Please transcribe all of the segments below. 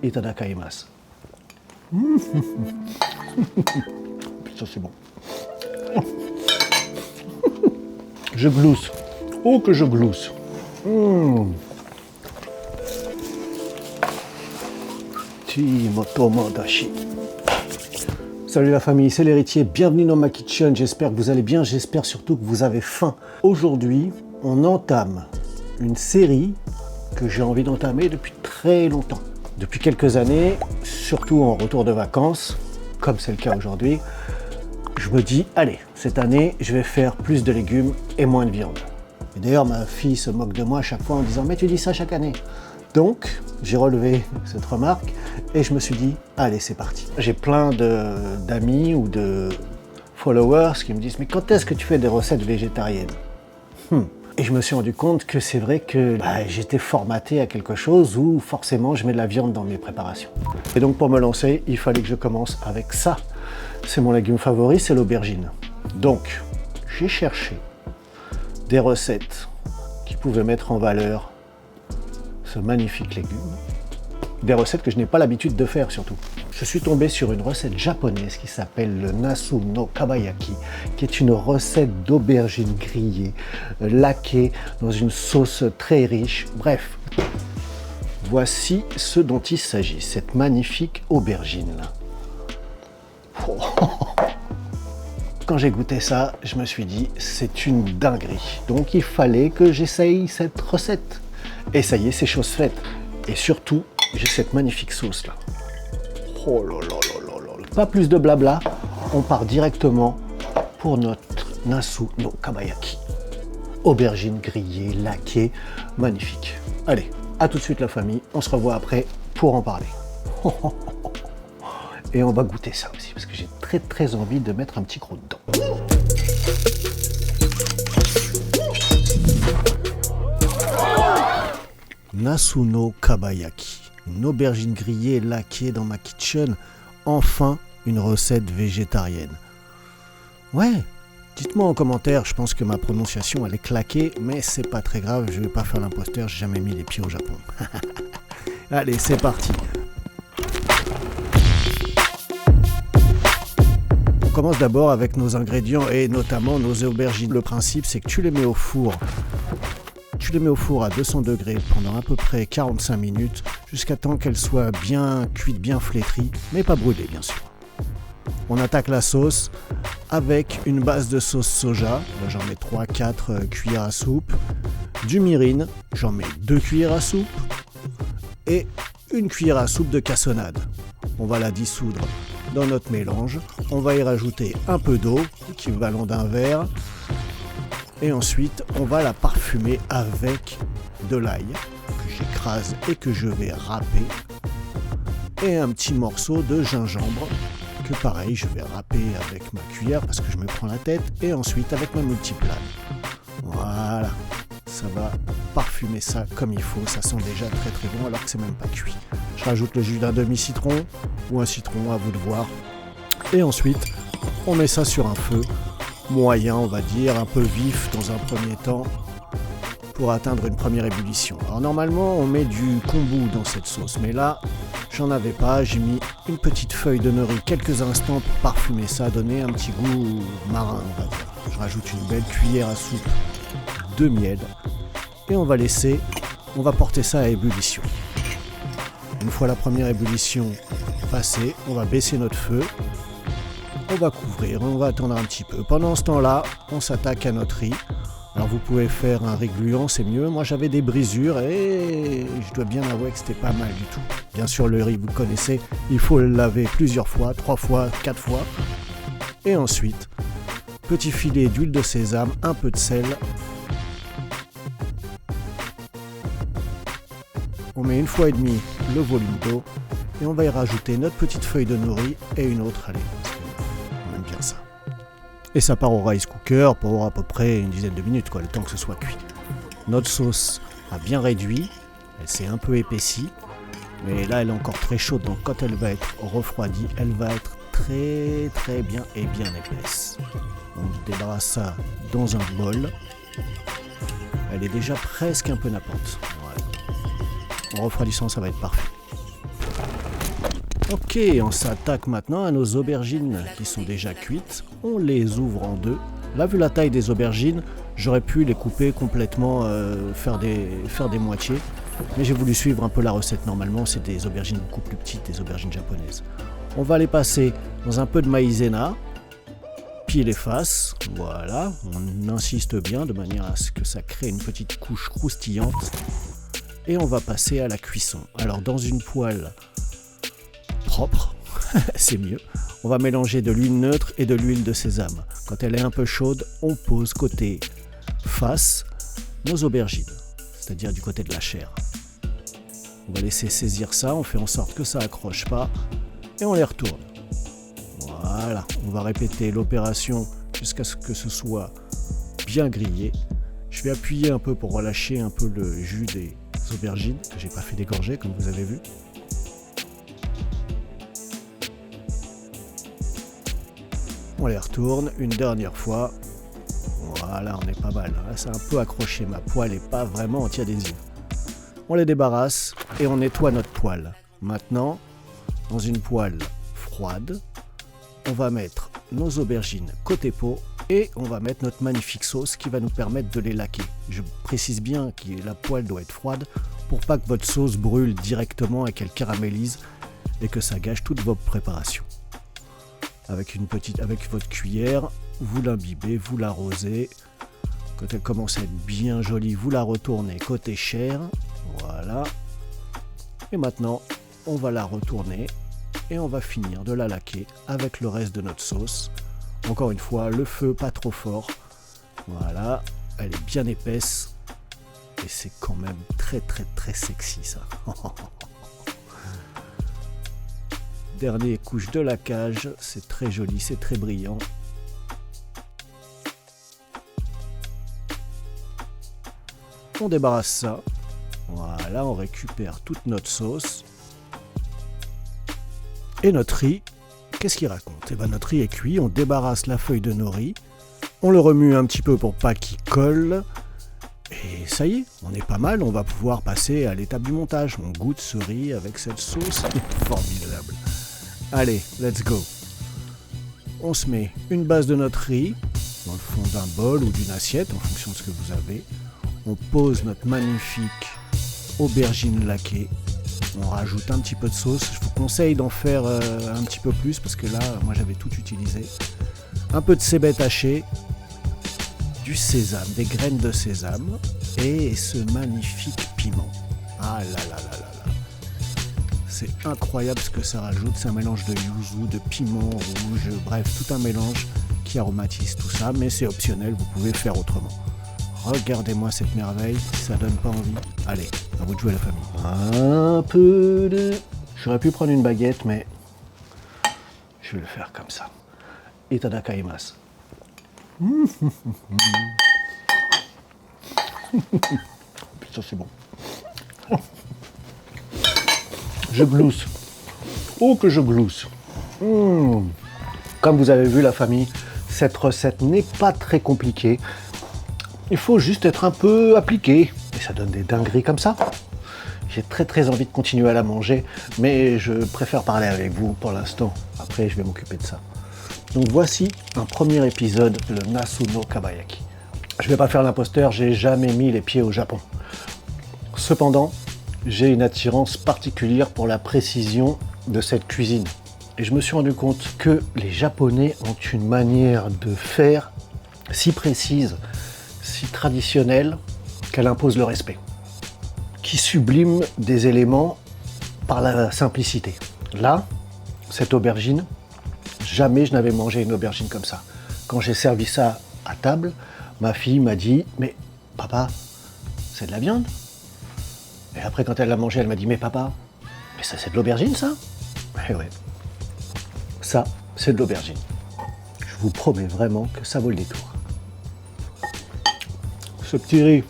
Itadakaimasu. Putain, c'est bon. Je glousse. Oh, que je glousse. Timotomodashi. Salut la famille, c'est l'héritier. Bienvenue dans ma kitchen. J'espère que vous allez bien. J'espère surtout que vous avez faim. Aujourd'hui, on entame une série que j'ai envie d'entamer depuis très longtemps. Depuis quelques années, surtout en retour de vacances, comme c'est le cas aujourd'hui, je me dis, allez, cette année, je vais faire plus de légumes et moins de viande. Et d'ailleurs, ma fille se moque de moi à chaque fois en disant, mais tu dis ça chaque année. Donc, j'ai relevé cette remarque et je me suis dit, allez, c'est parti. J'ai plein d'amis ou de followers qui me disent, mais quand est-ce que tu fais des recettes végétariennes ? Et je me suis rendu compte que c'est vrai que j'étais formaté à quelque chose où forcément je mets de la viande dans mes préparations. Et donc pour me lancer, il fallait que je commence avec ça. C'est mon légume favori, c'est l'aubergine. Donc, j'ai cherché des recettes qui pouvaient mettre en valeur ce magnifique légume. Des recettes que je n'ai pas l'habitude de faire surtout. Je suis tombé sur une recette japonaise qui s'appelle le Nasu no Kabayaki, qui est une recette d'aubergine grillée, laquée dans une sauce très riche. Bref, voici ce dont il s'agit, cette magnifique aubergine. Quand j'ai goûté ça, je me suis dit, c'est une dinguerie. Donc il fallait que j'essaye cette recette. Et ça y est, c'est chose faite. Et surtout, j'ai cette magnifique sauce là. Oh là là là là là. Pas plus de blabla, on part directement pour notre Nasu no Kabayaki. Aubergine grillée, laquée, magnifique. Allez, à tout de suite la famille, on se revoit après pour en parler. Et on va goûter ça aussi, parce que j'ai très envie de mettre un petit croc dedans. Nasu no Kabayaki. Une aubergine grillée laquée dans ma kitchen, enfin une recette végétarienne. Ouais, dites-moi en commentaire, je pense que ma prononciation elle est claquée, mais c'est pas très grave, je vais pas faire l'imposteur, j'ai jamais mis les pieds au Japon. Allez, c'est parti. On commence d'abord avec nos ingrédients et notamment nos aubergines. Le principe c'est que tu les mets au four. Tu les mets au four à 200 degrés pendant à peu près 45 minutes jusqu'à temps qu'elles soient bien cuites, bien flétries, mais pas brûlées bien sûr. On attaque la sauce avec une base de sauce soja, j'en mets 3-4 cuillères à soupe, du mirin, j'en mets 2 cuillères à soupe et une cuillère à soupe de cassonade. On va la dissoudre dans notre mélange, on va y rajouter un peu d'eau, équivalent d'un verre. Et ensuite, on va la parfumer avec de l'ail que j'écrase et que je vais râper. Et un petit morceau de gingembre que pareil, je vais râper avec ma cuillère parce que je me prends la tête. Et ensuite avec ma multiplane. Voilà, ça va parfumer ça comme il faut. Ça sent déjà très bon alors que c'est même pas cuit. Je rajoute le jus d'un demi-citron ou un citron, à vous de voir. Et ensuite, on met ça sur un feu moyen, on va dire, un peu vif dans un premier temps pour atteindre une première ébullition. Alors normalement on met du kombu dans cette sauce, mais là j'en avais pas, j'ai mis une petite feuille de nori quelques instants pour parfumer ça, donner un petit goût marin on va dire. Je rajoute une belle cuillère à soupe de miel et on va porter ça à ébullition. Une fois la première ébullition passée, on va baisser notre feu. On va couvrir, on va attendre un petit peu. Pendant ce temps-là, on s'attaque à notre riz. Alors vous pouvez faire un riz gluant, c'est mieux. Moi j'avais des brisures et je dois bien avouer que c'était pas mal du tout. Bien sûr le riz, vous connaissez, il faut le laver plusieurs fois, 3 fois, 4 fois. Et ensuite, petit filet d'huile de sésame, un peu de sel. On met 1,5 fois le volume d'eau et on va y rajouter notre petite feuille de nori et une autre, allez. Bien ça. Et ça part au rice cooker pour à peu près une dizaine de minutes, le temps que ce soit cuit. Notre sauce a bien réduit, elle s'est un peu épaissie, mais là elle est encore très chaude, donc quand elle va être refroidie, elle va être très bien et bien épaisse. On débarrasse ça dans un bol. Elle est déjà presque un peu nappante. Voilà. En refroidissant, ça va être parfait. Ok, on s'attaque maintenant à nos aubergines qui sont déjà cuites. On les ouvre en deux. Là, vu la taille des aubergines, j'aurais pu les couper complètement, faire des moitiés. Mais j'ai voulu suivre un peu la recette. Normalement, c'est des aubergines beaucoup plus petites, des aubergines japonaises. On va les passer dans un peu de maïzena, puis les faces. Voilà, on insiste bien de manière à ce que ça crée une petite couche croustillante. Et on va passer à la cuisson. Alors, dans une poêle propre, c'est mieux. On va mélanger de l'huile neutre et de l'huile de sésame. Quand elle est un peu chaude, on pose côté face nos aubergines, c'est-à-dire du côté de la chair. On va laisser saisir ça, on fait en sorte que ça accroche pas et on les retourne. Voilà, on va répéter l'opération jusqu'à ce que ce soit bien grillé. Je vais appuyer un peu pour relâcher un peu le jus des aubergines que j'ai pas fait dégorger comme vous avez vu. On les retourne une dernière fois. Voilà, on est pas mal. Là, c'est un peu accroché. Ma poêle n'est pas vraiment anti-adhésive. On les débarrasse et on nettoie notre poêle. Maintenant, dans une poêle froide, on va mettre nos aubergines côté peau et on va mettre notre magnifique sauce qui va nous permettre de les laquer. Je précise bien que la poêle doit être froide pour pas que votre sauce brûle directement et qu'elle caramélise et que ça gâche toute votre préparation. Avec votre cuillère, vous l'imbibez, vous l'arrosez. Quand elle commence à être bien jolie, vous la retournez côté chair. Voilà. Et maintenant, on va la retourner et on va finir de la laquer avec le reste de notre sauce. Encore une fois, le feu pas trop fort. Voilà, elle est bien épaisse. Et c'est quand même très très très sexy ça. Dernière couche de laquage, c'est très joli, c'est très brillant. On débarrasse ça. Voilà, on récupère toute notre sauce. Et notre riz, qu'est-ce qu'il raconte? Eh bien, notre riz est cuit, on débarrasse la feuille de nori, on le remue un petit peu pour pas qu'il colle. Et ça y est, on est pas mal, on va pouvoir passer à l'étape du montage. On goûte ce riz avec cette sauce formidable. Allez, let's go. On se met une base de notre riz dans le fond d'un bol ou d'une assiette en fonction de ce que vous avez. On pose notre magnifique aubergine laquée. On rajoute un petit peu de sauce. Je vous conseille d'en faire un petit peu plus parce que là, moi j'avais tout utilisé. Un peu de cébette hachée, du sésame, des graines de sésame et ce magnifique piment. Ah là là là là là. C'est incroyable ce que ça rajoute. C'est un mélange de yuzu, de piment rouge, bref, tout un mélange qui aromatise tout ça, mais c'est optionnel, vous pouvez faire autrement. Regardez-moi cette merveille, si ça donne pas envie. Allez, à vous de jouer la famille. Un peu de... J'aurais pu prendre une baguette, mais je vais le faire comme ça. Itadakaimasu. Putain, c'est bon. Je glousse. Oh que je glousse. Comme vous avez vu la famille, cette recette n'est pas très compliquée. Il faut juste être un peu appliqué. Et ça donne des dingueries comme ça. J'ai très très envie de continuer à la manger, mais je préfère parler avec vous pour l'instant. Après, je vais m'occuper de ça. Donc voici un premier épisode, le Nasu no Kabayaki. Je ne vais pas faire l'imposteur, j'ai jamais mis les pieds au Japon. Cependant, j'ai une attirance particulière pour la précision de cette cuisine. Et je me suis rendu compte que les Japonais ont une manière de faire si précise, si traditionnelle, qu'elle impose le respect. Qui sublime des éléments par la simplicité. Là, cette aubergine, jamais je n'avais mangé une aubergine comme ça. Quand j'ai servi ça à table, ma fille m'a dit « Mais papa, c'est de la viande ?» Et après, quand elle l'a mangé, elle m'a dit « Mais papa, mais ça c'est de l'aubergine ça ?» Eh ouais, ça c'est de l'aubergine. Je vous promets vraiment que ça vaut le détour. Ce petit riz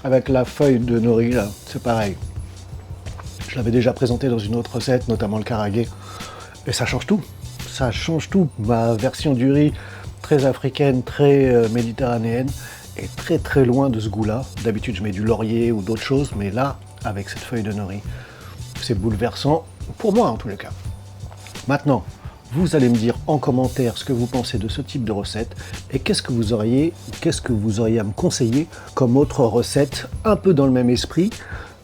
avec la feuille de nori là, c'est pareil. Je l'avais déjà présenté dans une autre recette, notamment le karage. Et ça change tout. Ça change tout. Ma version du riz, très africaine, très méditerranéenne, est très très loin de ce goût-là. D'habitude, je mets du laurier ou d'autres choses, mais là, avec cette feuille de nori, c'est bouleversant, pour moi en tous les cas. Maintenant, vous allez me dire en commentaire ce que vous pensez de ce type de recette et qu'est-ce que vous auriez à me conseiller comme autre recette un peu dans le même esprit,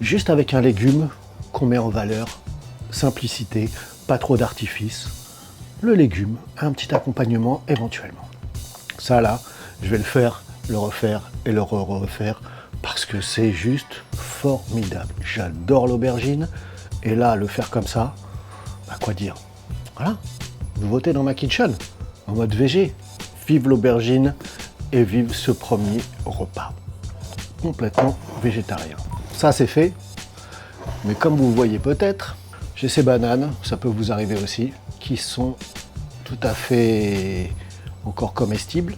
juste avec un légume qu'on met en valeur, simplicité, pas trop d'artifice, le légume, un petit accompagnement éventuellement. Ça là, je vais le faire, le refaire et le refaire parce que c'est juste formidable. J'adore l'aubergine et là, le faire comme ça, bah quoi dire, voilà. Nouveauté dans ma kitchen, en mode végé. Vive l'aubergine et vive ce premier repas. Complètement végétarien. Ça c'est fait, mais comme vous voyez peut-être, j'ai ces bananes, ça peut vous arriver aussi, qui sont tout à fait encore comestibles,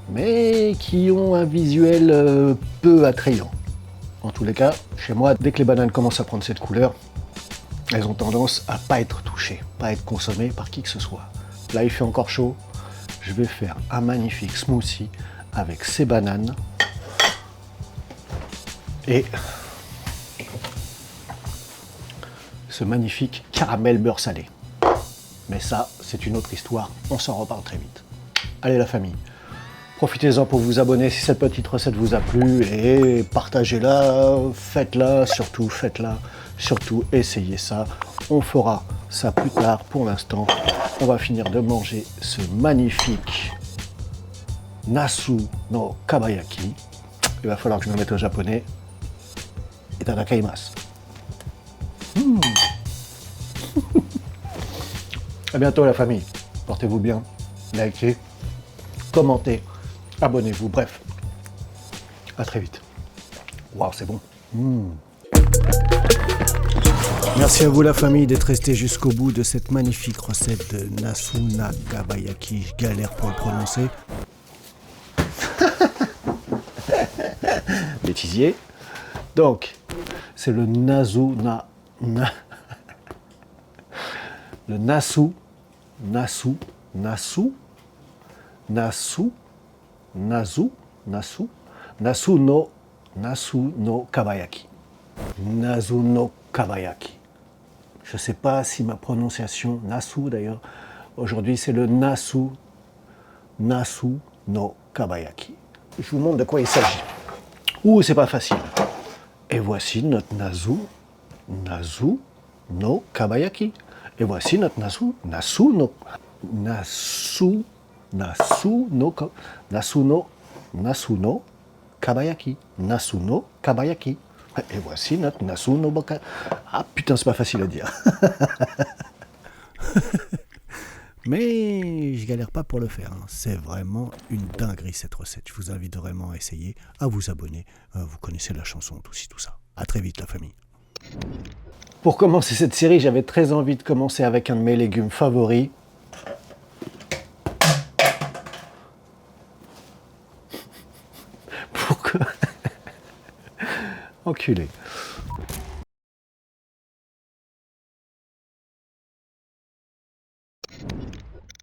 mais qui ont un visuel peu attrayant. En tous les cas, chez moi, dès que les bananes commencent à prendre cette couleur, elles ont tendance à pas être touchées, pas être consommées par qui que ce soit. Là, il fait encore chaud. Je vais faire un magnifique smoothie avec ces bananes et ce magnifique caramel beurre salé. Mais ça, c'est une autre histoire. On s'en reparle très vite. Allez la famille, profitez-en pour vous abonner si cette petite recette vous a plu et partagez-la, faites-la, surtout faites-la. Surtout, essayez ça. On fera ça plus tard. Pour l'instant, on va finir de manger ce magnifique Nasu no Kabayaki. Il va falloir que je me mette au japonais. Itadakaimasu. À bientôt la famille. Portez-vous bien. Likez, commentez, abonnez-vous. Bref, à très vite. Waouh, c'est bon. Merci à vous la famille d'être resté jusqu'au bout de cette magnifique recette de Nasu no Kabayaki. Je galère pour le prononcer. Bêtisier. Donc, c'est le Nasu no Kabayaki. Nasu no Kabayaki. Je ne sais pas si ma prononciation, Nasu d'ailleurs, aujourd'hui c'est le Nasu no Kabayaki. Je vous montre de quoi il s'agit. Ouh, c'est pas facile. Et voici notre Nasu no Kabayaki. Et voici notre Nasu no Kabayaki. Nasu no Kabayaki. Et voici notre Nasu no Baka. Ah putain, c'est pas facile à dire. Mais je galère pas pour le faire. C'est vraiment une dinguerie cette recette. Je vous invite vraiment à essayer, à vous abonner. Vous connaissez la chanson, tout ci, tout ça. À très vite la famille. Pour commencer cette série, j'avais très envie de commencer avec un de mes légumes favoris. Pourquoi? Enculé.